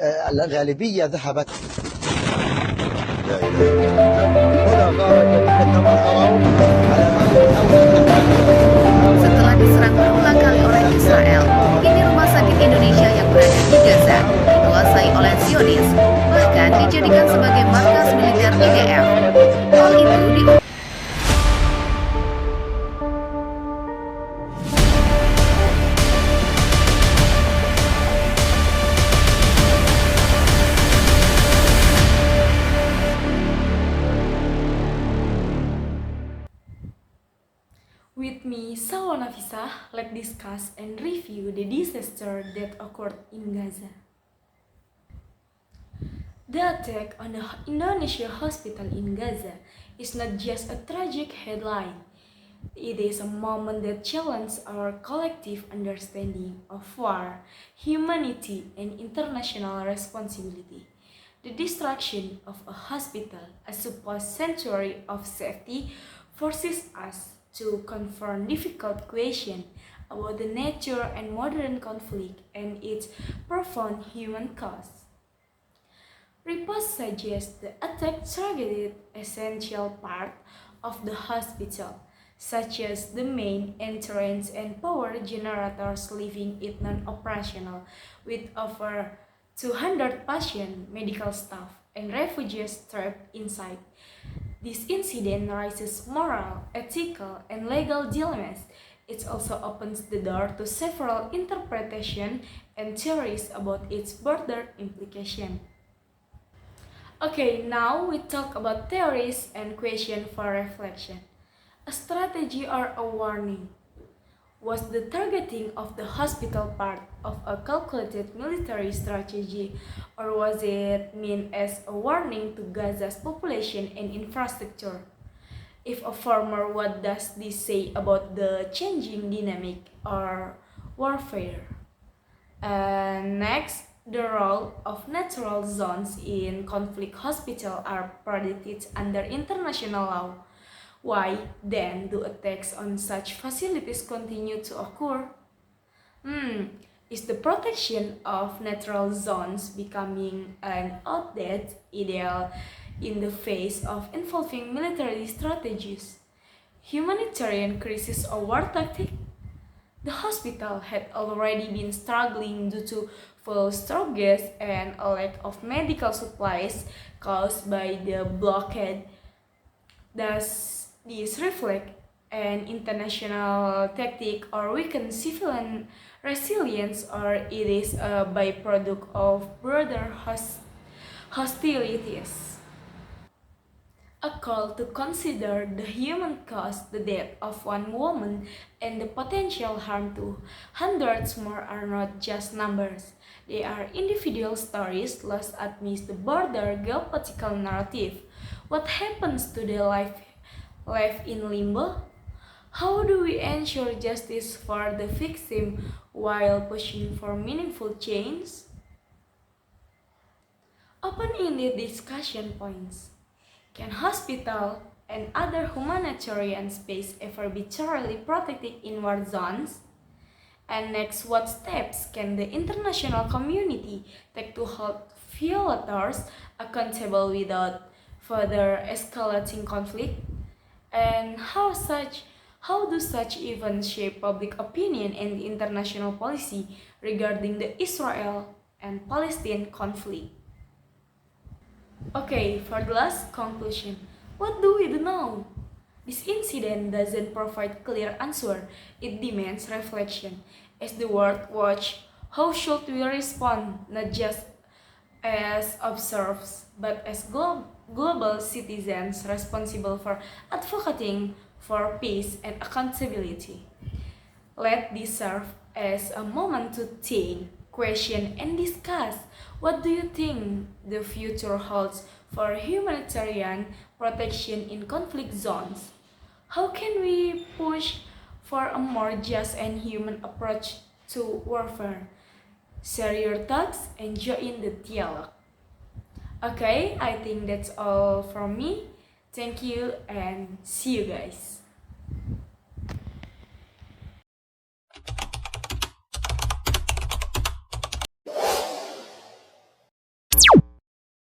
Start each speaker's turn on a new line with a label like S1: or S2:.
S1: الغالبية ذهبت. لا إله إلا الله. هنا غارة جديدة كما ترون على ما
S2: Setelah diserang berulang kali oleh Israel, kini rumah sakit Indonesia yang berada di Gaza dikuasai oleh Zionis, bahkan dijadikan sebagai markas militer IDF. Hal itu
S3: With me, Sawa Nafisa, let's discuss and review the disaster that occurred in Gaza. The attack on the Indonesia hospital in Gaza is not just a tragic headline. It is a moment that challenges our collective understanding of war, humanity, and international responsibility. The destruction of a hospital, a supposed sanctuary of safety, forces us to confront difficult questions about the nature and modern conflict and its profound human cost. Reports suggest the attack targeted essential part of the hospital, such as the main entrance and power generators, leaving it non-operational, with over 200 patients, medical staff, and refugees trapped inside. This incident raises moral, ethical, and legal dilemmas. It also opens the door to several interpretations and theories about its broader implications. Okay, now we talk about theories and questions for reflection. A strategy or a warning? Was the targeting of the hospital part of a calculated military strategy, or was it meant as a warning to Gaza's population and infrastructure? If affirmer, what does this say about the changing dynamic or warfare? And next, the role of natural zones in conflict hospital are protected under international law. Why then do attacks on such facilities continue to occur? Is the protection of natural zones becoming an outdated ideal in the face of evolving military strategies, humanitarian crisis, or war tactic? The hospital had already been struggling due to fuel shortages and a lack of medical supplies caused by the blockade. Does this reflect an international tactic or weaken civilian resilience, or it is a byproduct of broader hostilities? A call to consider the human cost, the death of one woman, and the potential harm to hundreds more are not just numbers. They are individual stories lost amidst the broader geopolitical narrative. What happens to the life left in limbo? How do we ensure justice for the victim while pushing for meaningful change? Open-ended discussion points. Can hospital and other humanitarian space ever be thoroughly protected in war zones? And next, what steps can the international community take to hold violators accountable without further escalating conflict? And how do such events shape public opinion and international policy regarding the Israel and Palestine conflict? Okay, for the last conclusion, what do we do now? This incident doesn't provide clear answer, it demands reflection. As the world watch, how should we respond, not just as observers, but as global citizens responsible for advocating for peace and accountability? Let this serve as a moment to think, question, and discuss. What do you think the future holds for humanitarian protection in conflict zones? How can we push for a more just and human approach to warfare? Share your thoughts and join the dialogue. Okay, I think that's all from me. Thank you and see you guys.